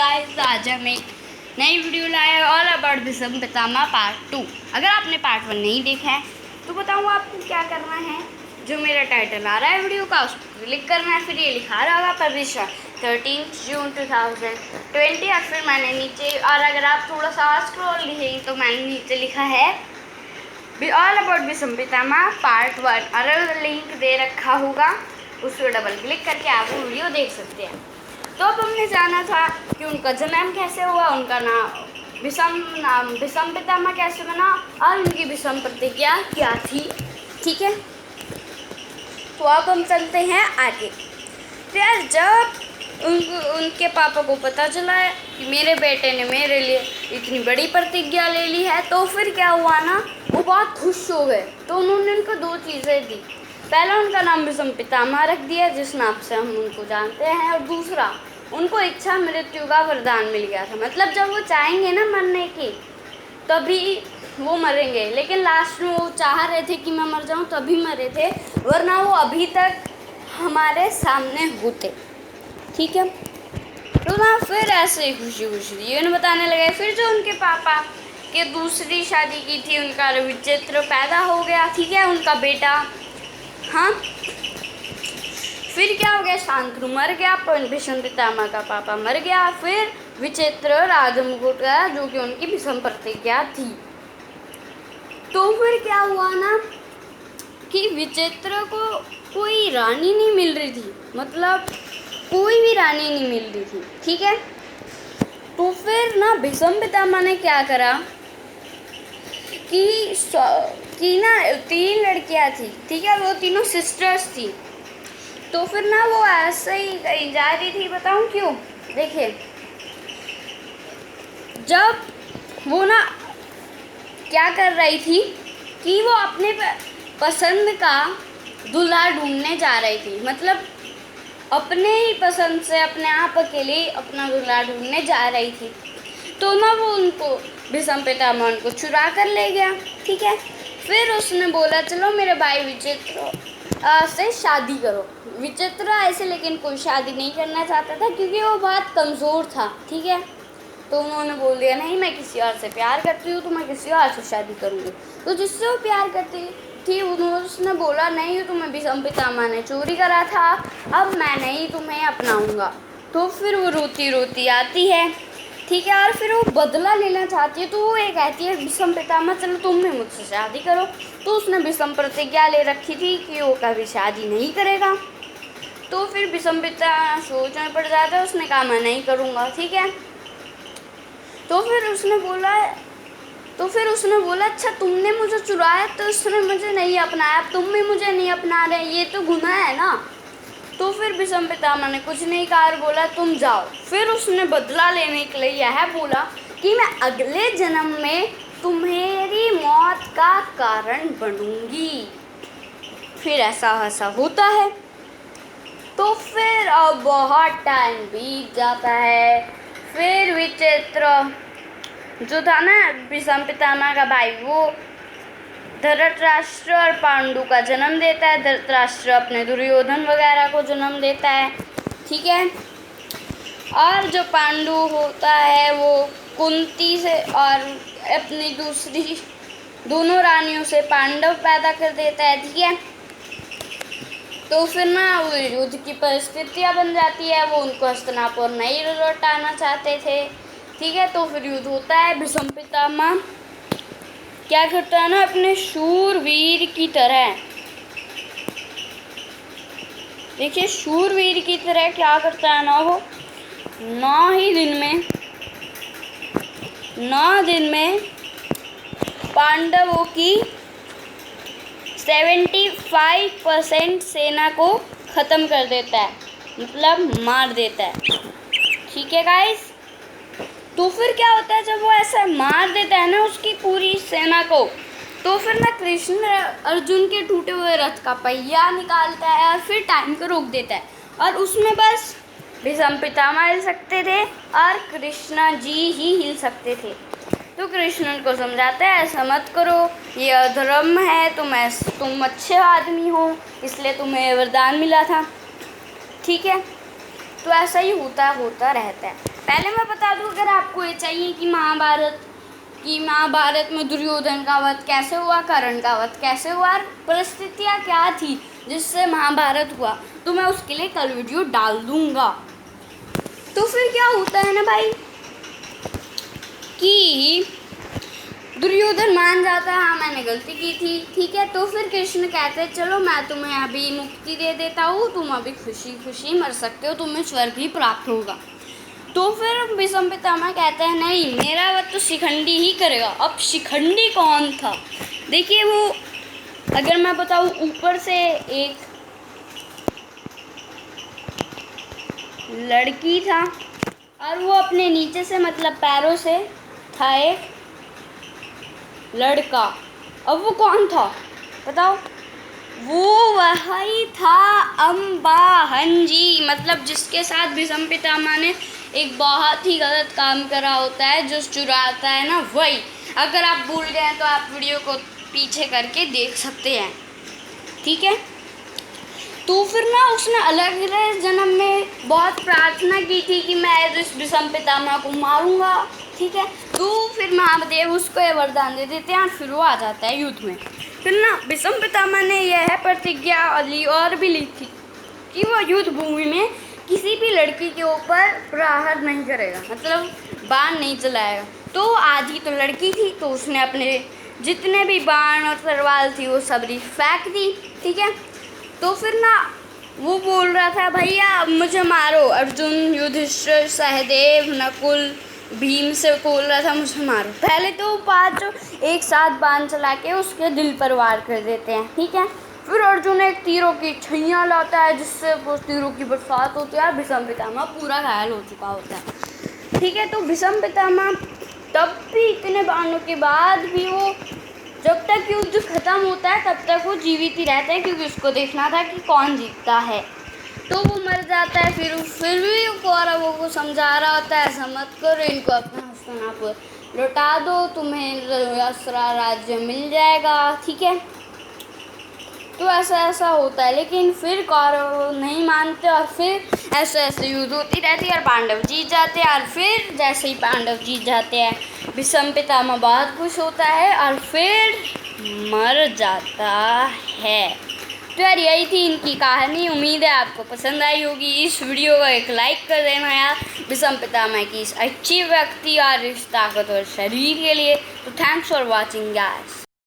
Guys, आज हम एक नई वीडियो लाए हैं all about Bhishma Pitamah part 2। अगर आपने पार्ट 1 नहीं देखा है तो बताऊँ आपको क्या करना है। जो मेरा टाइटल आ रहा है वीडियो का उस पर क्लिक करना है, फिर ये लिखा रहा होगा पब्लिशर 13 जून 2020 या फिर मैंने नीचे, और अगर आप थोड़ा सा स्क्रॉल लिखेंगे तो मैंने नीचे लिखा है all about Bhishma Pitamah part 1 और लिंक दे रखा होगा, उस पर डबल क्लिक करके आप वो वीडियो देख सकते हैं। तो अब हमने जाना था कि उनका जन्म कैसे हुआ, उनका नाम भीष्म पितामह कैसे बना और उनकी भीष्म प्रतिज्ञा क्या थी। ठीक है, तो अब हम चलते हैं आगे। तो यार, जब उनके पापा को पता चला है कि मेरे बेटे ने मेरे लिए इतनी बड़ी प्रतिज्ञा ले ली है, तो फिर क्या हुआ ना, वो बहुत खुश हो गए। तो उन्होंने उनको दो चीज़ें दी। पहला, उनका नाम भीष्म पितामह रख दिया जिस नाम से हम उनको जानते हैं, और दूसरा, उनको इच्छा मृत्यु का वरदान मिल गया था। मतलब जब वो चाहेंगे ना मरने की तभी वो मरेंगे, लेकिन लास्ट में वो चाह रहे थे कि मैं मर जाऊं तभी मरे थे, वरना वो अभी तक हमारे सामने होते। ठीक है, तो ना फिर ऐसे ही खुशी खुशी ये बताने लगे। फिर जो उनके पापा के दूसरी शादी की थी, उनका विचित्र पैदा हो गया। ठीक है, उनका बेटा। हाँ, फिर क्या हो गया, शांतनु मर गया, भीष्म पितामह का पापा मर गया। फिर विचित्र राजमुकुट गया जो कि उनकी भीष्म प्रतिज्ञा थी। तो फिर क्या हुआ ना कि विचित्र को कोई रानी नहीं मिल रही थी, मतलब कोई भी रानी नहीं मिल रही थी। ठीक है, तो फिर ना भीष्म पितामह ने क्या करा कि ना 3 लड़कियां थी। ठीक है, वो तीनों सिस्टर्स थी। तो फिर ना वो ऐसे ही कहीं जा रही थी, बताऊं क्यों। देखिए, जब वो ना क्या कर रही थी कि वो अपने पसंद का दूल्हा ढूंढने जा रही थी, मतलब अपने ही पसंद से अपने आप अकेले अपना दूल्हा ढूंढने जा रही थी। तो ना वो उनको भीष्म पितामह उनको चुरा कर ले गया। ठीक है, फिर उसने बोला चलो मेरे भाई विचित्र से शादी करो। विचित्र ऐसे लेकिन कोई शादी नहीं करना चाहता था क्योंकि वो बहुत कमज़ोर था। ठीक है, तो उन्होंने बोल दिया नहीं, मैं किसी और से प्यार करती हूँ तो मैं किसी और से शादी करूँगी। तो जिससे वो प्यार करती थी उसने बोला नहीं, तुम्हें भीष्म पितामह ने चोरी करा था, अब मैं नहीं तुम्हें अपनाऊँगा। तो फिर वो रोती रोती आती है। ठीक है, और फिर वो बदला लेना चाहती है। तो वो ये कहती है भीष्म पितामह चलो तुम भी मुझसे शादी करो। तो उसने भीष्म प्रतिज्ञा ले रखी थी कि वो कभी शादी नहीं करेगा। तो फिर भीष्म पितामह सोच में पड़ जाता है, उसने कहा मैं नहीं करूँगा। ठीक है, तो फिर उसने बोला अच्छा तुमने मुझे चुराया तो उसने मुझे नहीं अपनाया, अब तुम भी मुझे नहीं अपना रहे, ये तो गुनाह है ना। तो फिर भीष्म पितामह ने कुछ नहीं कहा और बोला तुम जाओ। फिर उसने बदला लेने के लिए यह बोला कि मैं अगले जन्म में तुम्हारी मौत का कारण बनूंगी। फिर ऐसा होता है। तो फिर अब बहुत टाइम बीत जाता है। फिर विचित्र जो था ना भीष्म पितामह का भाई, वो धृतराष्ट्र और पांडु का जन्म देता है। धृतराष्ट्र अपने दुर्योधन वगैरह को जन्म देता है। ठीक है, और जो पांडु होता है वो कुंती से और अपनी दूसरी दोनों रानियों से पांडव पैदा कर देता है। ठीक है, तो फिर ना वो युद्ध की परिस्थितियाँ बन जाती है, वो उनको हस्तिनापुर नहीं लौटाना चाहते थे। ठीक है, तो फिर युद्ध होता है। भीष्म पितामह क्या करता है ना, अपने शूरवीर की तरह, देखिए शूरवीर की तरह क्या करता है ना, वो 9 दिन में पांडवों की 75% सेना को ख़त्म कर देता है, मतलब मार देता है। ठीक है गाइस, तो फिर क्या होता है जब वो ऐसा मार देता है ना उसकी पूरी सेना को, तो फिर ना कृष्ण अर्जुन के टूटे हुए रथ का पहिया निकालता है और फिर टाइम को रोक देता है, और उसमें बस भीष्म पितामह हिल सकते थे और कृष्ण जी ही हिल सकते थे। तो कृष्ण को समझाता है ऐसा मत करो, ये अधर्म है, तुम अच्छे आदमी हो इसलिए तुम्हें वरदान मिला था। ठीक है, तो ऐसा ही होता रहता है। पहले मैं बता दूं, अगर आपको ये चाहिए कि महाभारत में दुर्योधन का वध कैसे हुआ, कर्ण का वध कैसे हुआ, परिस्थितियाँ क्या थी जिससे महाभारत हुआ, तो मैं उसके लिए कल वीडियो डाल दूंगा। तो फिर क्या होता है ना भाई कि दुर्योधन मान जाता है, हाँ मैंने गलती की थी, ठीक है। तो फिर कृष्ण कहते हैं चलो मैं तुम्हें अभी मुक्ति दे देता हूँ, तुम अभी खुशी खुशी मर सकते हो, तुम्हें स्वर्ग भी प्राप्त होगा। तो फिर भीष्म पितामह कहते हैं नहीं, मेरा वध तो शिखंडी ही करेगा। अब शिखंडी कौन था? देखिए वो, अगर मैं बताऊँ, ऊपर से एक लड़की था और वो अपने नीचे से मतलब पैरों से था एक लड़का। अब वो कौन था बताओ? वो वही था अम्बाहन जी, मतलब जिसके साथ भीष्म पितामह ने एक बहुत ही गलत काम करा होता है, जो चुराता है ना वही। अगर आप भूल गए हैं तो आप वीडियो को पीछे करके देख सकते हैं, ठीक है। तो फिर ना उसने अलग अलग जन्म में बहुत प्रार्थना की थी कि मैं इस भीष्म पितामह को मारूंगा, ठीक है। तो फिर महादेव उसको ये वरदान दे देते हैं और फिर वो आ जाता है युद्ध में। फिर ना भीष्म पितामह ने यह प्रतिज्ञा ली और भी ली थी कि वो युद्ध भूमि में किसी भी लड़की के ऊपर प्रहार नहीं करेगा, मतलब बाण नहीं चलाएगा। तो आधी तो लड़की थी, तो उसने अपने जितने भी बाण और तलवार थी वो सब फेंक दी, ठीक है। तो फिर ना वो बोल रहा था भैया मुझे मारो, अर्जुन, युधिष्ठिर, सहदेव, नकुल, भीम से बोल रहा था मुझे मारो। पहले तो 5 एक साथ बाण चला के उसके दिल पर वार कर देते हैं, ठीक है। फिर अर्जुन एक तीरों की छैया लाता है जिससे वो तीरों की बरसात होती है। भीष्म पितामह पूरा घायल हो चुका होता है, ठीक है। तो भीष्म पितामह तब भी इतने बाणों के बाद भी वो जब तक युद्ध खत्म होता है तब तक वो जीवित ही रहता है, क्योंकि उसको देखना था कि कौन जीतता है। तो वो मर जाता है। फिर भी कौरवों को समझा रहा होता है ऐसा मत करो, इनको अपना हस्तिनापुर लौटा दो, तुम्हें असरा राज्य मिल जाएगा, ठीक है। तो ऐसा होता है, लेकिन फिर कौरव नहीं मानते और फिर ऐसे युद्ध होती रहती है और पांडव जीत जाते हैं। और फिर जैसे ही पांडव जीत जाते हैं भीष्म पितामह बहुत खुश होता है और फिर मर जाता है। तो यार यही थी इनकी कहानी। उम्मीद है आपको पसंद आई होगी। इस वीडियो को एक लाइक कर देना यार, भीष्म पितामह की इस अच्छी व्यक्ति और इस ताकतवर शरीर के लिए। तो थैंक्स फॉर वॉचिंग गाइस।